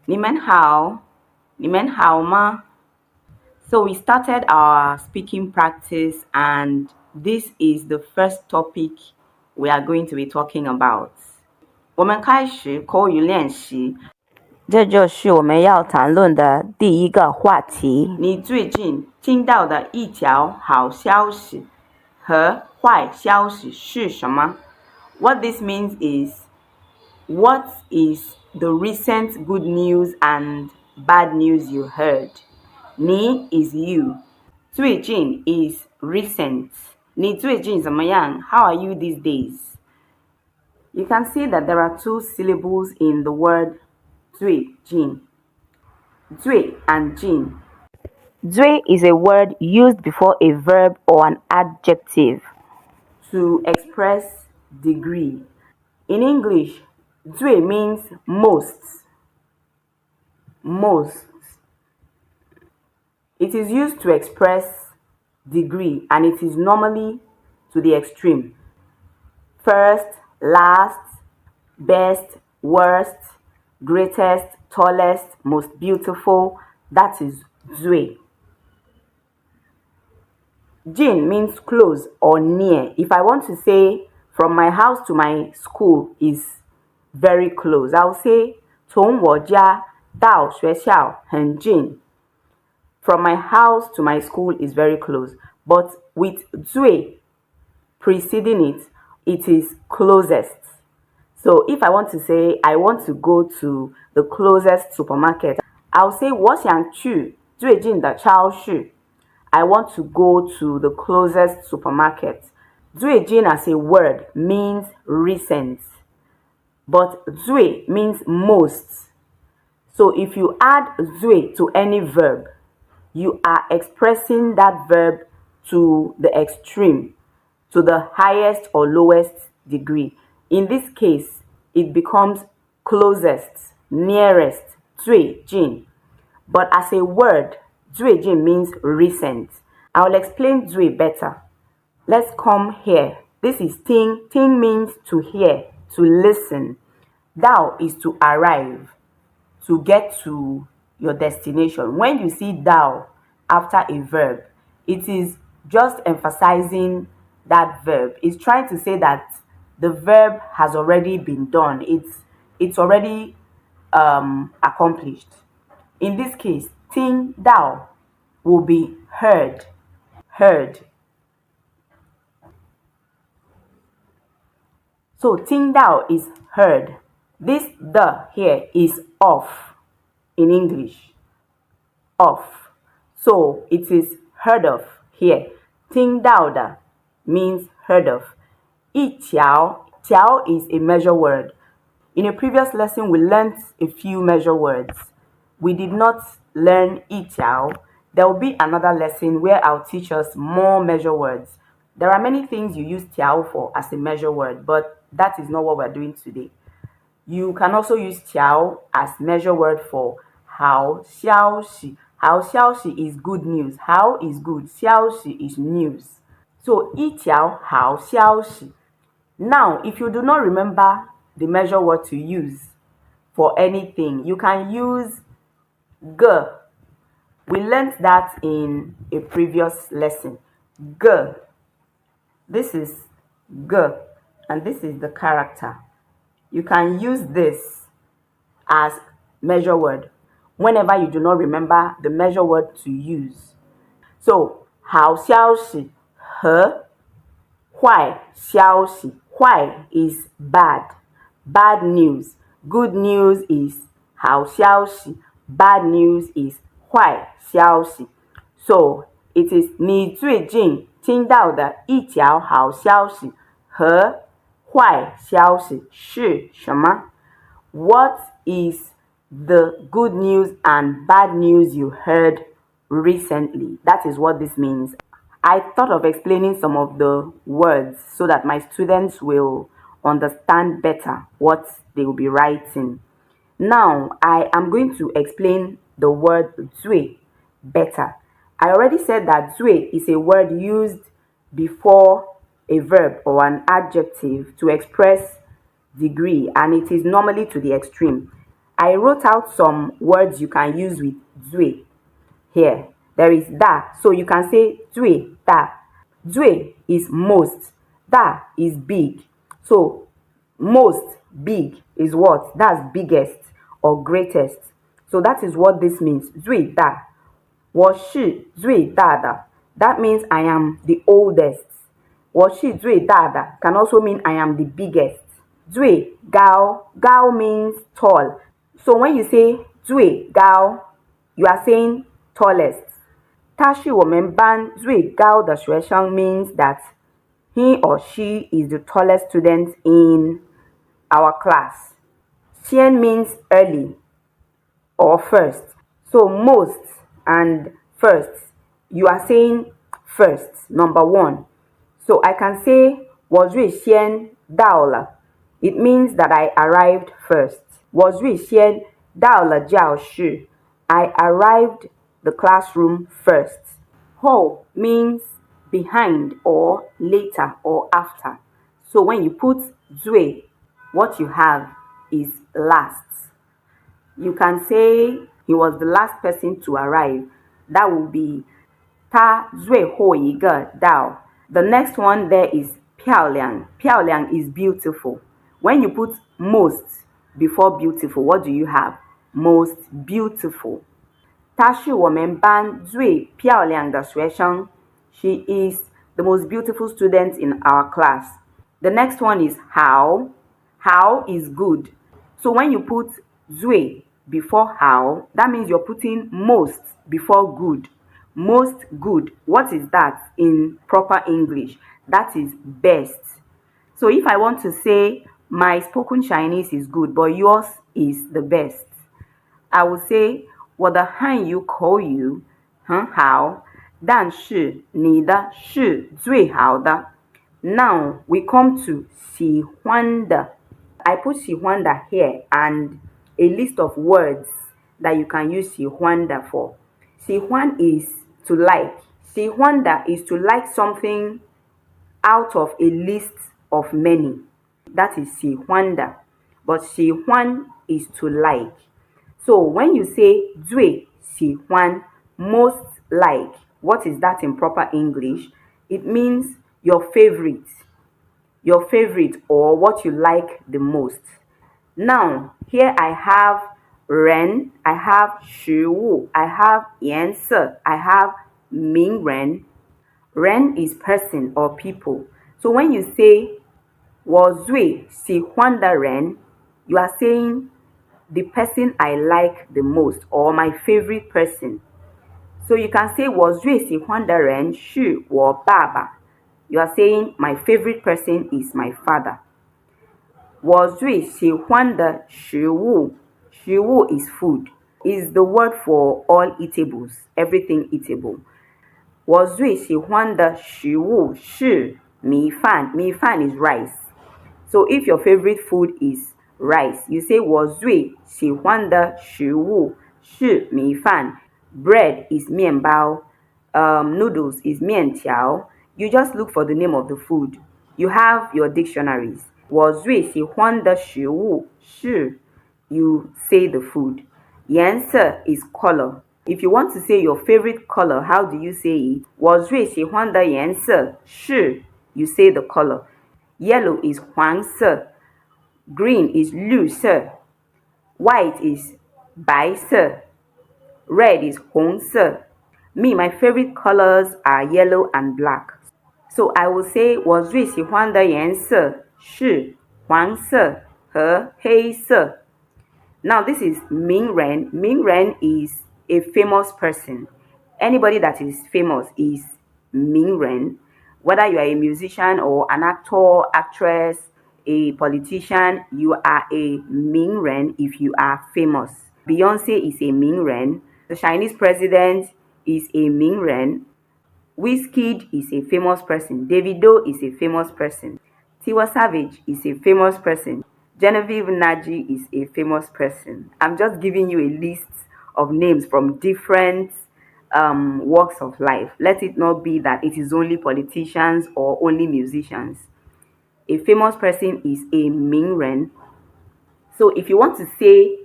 你们好，你们好吗? So we started our speaking practice, and this is the first topic we are going to be talking about. 我们开始口语练习，这就是我们要谈论的第一个话题。你最近听到的一条好消息和坏消息是什么? What this means is, what is the recent good news and bad news you heard? 你 is you. 最近 is recent. 你最近怎么样? How are you these days? You can see that there are two syllables in the word 最近. 最 and 近. 最 is a word used before a verb or an adjective to express degree. In English, 最 means most. Most. It is used to express degree, and it is normally to the extreme. First, last, best, worst, greatest, tallest, most beautiful. That is 最. Jin means close or near. If I want to say from my house to my school is very close, I'll say 从我家到学校很近. From my house to my school is very close. But with 最 preceding it, it is closest. So if I want to say I want to go to the closest supermarket, I'll say 我想去最近的超市. I want to go to the closest supermarket. 最近 as a word means recent, but 最 means most. So if you add 最 to any verb, you are expressing that verb to the extreme, to the highest or lowest degree. In this case, it becomes closest, nearest, 最近. But as a word, 最近 means recent. I'll explain 最 better. Let's come here. This is 听. 听 means to hear, to listen. 到 is to arrive, to get to your destination. When you see 到after a verb, it is just emphasizing that verb. It's trying to say that the verb has already been done. It's already accomplished. In this case, 听到 will be heard. Heard. So 听到 is heard. This the here is off in English. Off. So it is heard of here. 听到的 means heard of. 一条 is a measure word. In a previous lesson, we learned a few measure words. We did not learn 一条. There will be another lesson where I'll teach us more measure words. There are many things you use 条 for as a measure word, but that is not what we're doing today. You can also use 条 as measure word for 好消息. 好消息 is good news. 好 is good. 消息 is news. So 一条好消息. Now, if you do not remember the measure word to use for anything, you can use 个. We learned that in a previous lesson. 个. This is 个, and this is the character. You can use this as measure word whenever you do not remember the measure word to use. So, 好消息和坏消息. 坏 is bad. Bad news. Good news is 好消息. Bad news is 坏消息. So, it is 你最近听到的一条好消息和坏消息是什么? What is the good news and bad news you heard recently? That is what this means. I thought of explaining some of the words so that my students will understand better what they will be writing. Now, I am going to explain the word 最 better. I already said that 最 is a word used before a verb or an adjective to express degree, and it is normally to the extreme. I wrote out some words you can use with zui here. There is da, so you can say zui da. Zui is most, da is big. So most big is what? That's biggest or greatest. So that is what this means. Zui da. 我是最大的. That means I am the oldest. 我是最大的 can also mean I am the biggest. 最高, gao means tall. So when you say 最高, you are saying tallest. 他是我们班最高的学生 means that he or she is the tallest student in our class. 先 means early or first. So most and first, you are saying first, number one. So I can say 我最先到了. It means that I arrived first. 我最先到了教室. I arrived the classroom first. 后 means behind or later or after. So when you put 最, what you have is last. You can say he was the last person to arrive. That will be 他最后一个到. The next one there is 漂亮. 漂亮 is beautiful. When you put most before beautiful, what do you have? Most beautiful. 她是我们班最漂亮的学生. She is the most beautiful student in our class. The next one is how. How is good. So when you put 最 before how, that means you're putting most before good. Most good. What is that in proper English? That is best. So if I want to say my spoken Chinese is good, but yours is the best, I will say 我的汉语口语很好，但是你的是最好的. Now we come to 喜欢的. I put 喜欢的 here and a list of words that you can use 喜欢的 for. 喜欢 is to like. 喜欢的 is to like something out of a list of many. That is 喜欢的. But 喜欢 is to like. So when you say 最喜欢, most like, what is that in proper English? It means your favorite or what you like the most. Now, here I have 人, I have 食物, I have 颜色, I have 名人. 人 is person or people. So when you say 我最喜欢的人, you are saying the person I like the most or my favorite person. So you can say 我最喜欢的人是我爸爸. You are saying my favorite person is my father. 我最喜欢的食物, 食物 is food, is the word for all eatables, everything eatable. 我最喜欢的食物是米饭. 米饭 is rice. So if your favorite food is rice, you say 我最喜欢的食物是米饭. Bread is 面包, noodles is 面条. You just look for the name of the food. You have your dictionaries. 我最喜欢的食物是, you say the food. 颜色 is color. If you want to say your favorite color, how do you say it? 我最喜欢的颜色是, you say the color. Yellow is 黄色. Green is 绿色. White is 白色. Red is 红色. Me, my favorite colors are yellow and black. So I will say 我最喜欢的颜色是黄色和黑色. Now this is 名人. 名人 is a famous person. Anybody that is famous is 名人. Whether you are a musician or an actor, actress, a politician, you are a 名人 if you are famous. Beyonce is a 名人. The Chinese president is a 名人. Wizkid is a famous person. Davido is a famous person. Tiwa Savage is a famous person. Genevieve Naji is a famous person. I'm just giving you a list of names from different walks of life. Let it not be that it is only politicians or only musicians. A famous person is a 名人. So if you want to say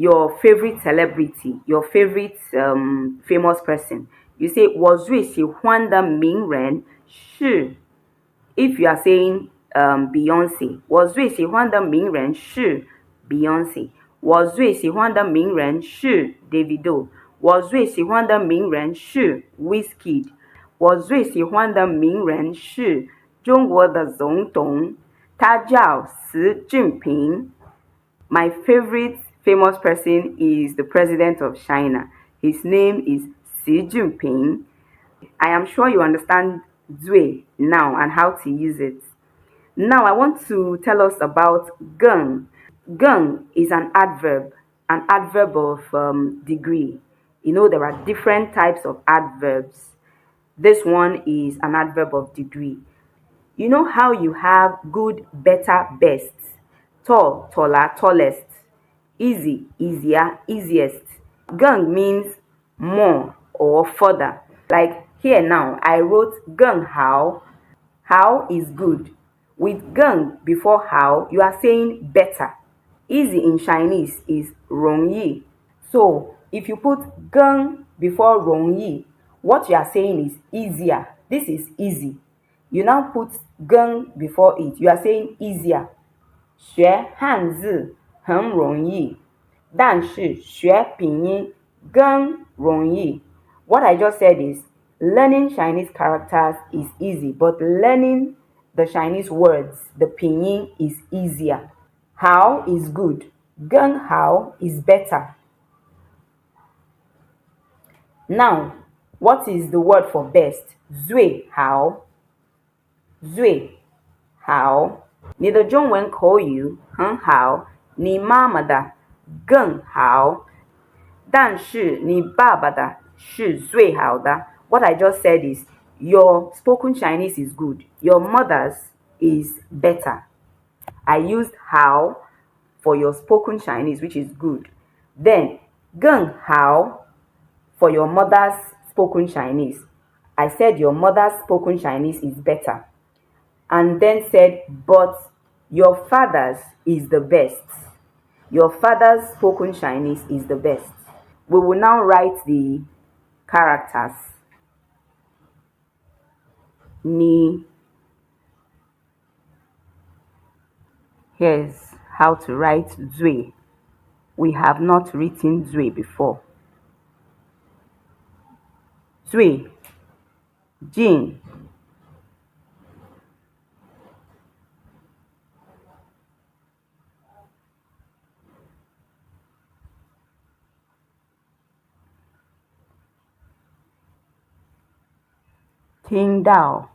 your favorite celebrity, your favorite famous person. You say 我最喜欢的名人是 if you are saying Beyonce, 我最喜欢的名人是 Beyonce. 我最喜欢的名人是 Davido. 我最喜欢的名人是 Wizkid. 我最喜欢的名人是中国的总统，他叫习近平。My favorite famous person is the president of China. His name is Xi Jinping. I am sure you understand Zui now and how to use it. Now I want to tell us about gèng. Gèng is an adverb of degree. You know, there are different types of adverbs. This one is an adverb of degree. You know how you have good, better, best, tall, taller, tallest, easy, easier, easiest. Gèng means more or further. Like here now, I wrote gèng how. How is good. With gèng before how, you are saying better. Easy in Chinese is 容易. So if you put gèng before 容易, what you are saying is easier. This is easy. You now put gèng before it. You are saying easier. 学汉字很容易，但是学拼音更容易. What I just said is learning Chinese characters is easy, but learning the Chinese words, the pinyin, is easier. How is good. Gèng how is better. Now, what is the word for best? Zui how. Zui how. 你的中文口语很好，你妈妈的更好，但是你爸爸的是最好的。What I just said is your spoken Chinese is good, your mother's is better. I used how for your spoken Chinese, which is good. Then gèng how for your mother's spoken Chinese. I said your mother's spoken Chinese is better. And then said, but your father's is the best. Your father's spoken Chinese is the best. We will now write the characters. Ni. Here's how to write Zui. We have not written Zui before. Zui. Jin. Ting Dao.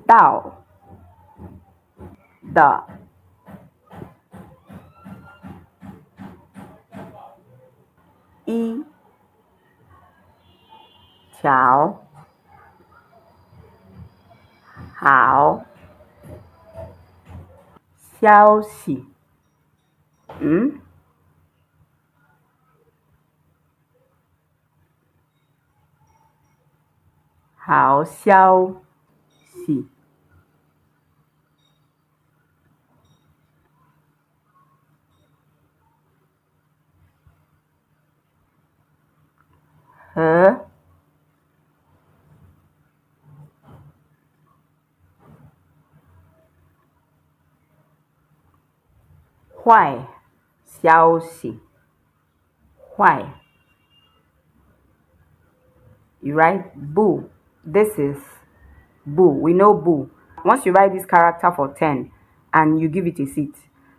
Dao. Da. I. Chào. Hảo. Xiao xỉ. Ừ. 好消息。和坏消息。坏。You write boo. This is boo. We know boo. Once you write this character for 10 and you give it a seat,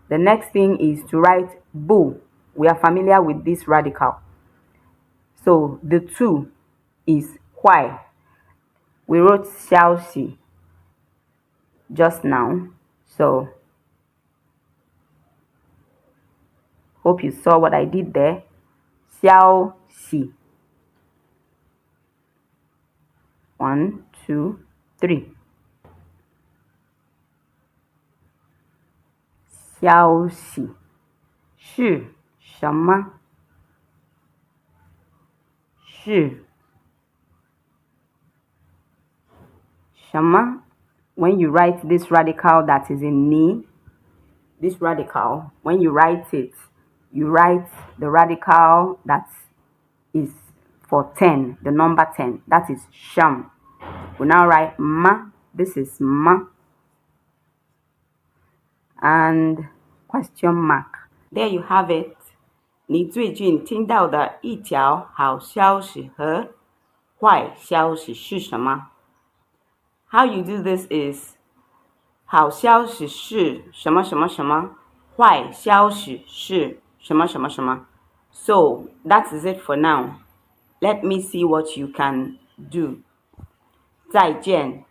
the next thing is to write boo. We are familiar with this radical. So the 2 is why. We wrote 消息 just now. So hope you saw what I did there. 消息. 1, 2, 3. 消息是什么？是什么？When you write this radical that is in ni, this radical, when you write it, you write the radical that is for 10, the number 10. That is sham. We now write ma. This is ma. And question mark. There you have it. 你最近听到的一条好消息和坏消息是什么？ How you do this is 好消息是什么什么什么，坏消息是什么什么什么。So that is it for now. Let me see what you can do. 再见。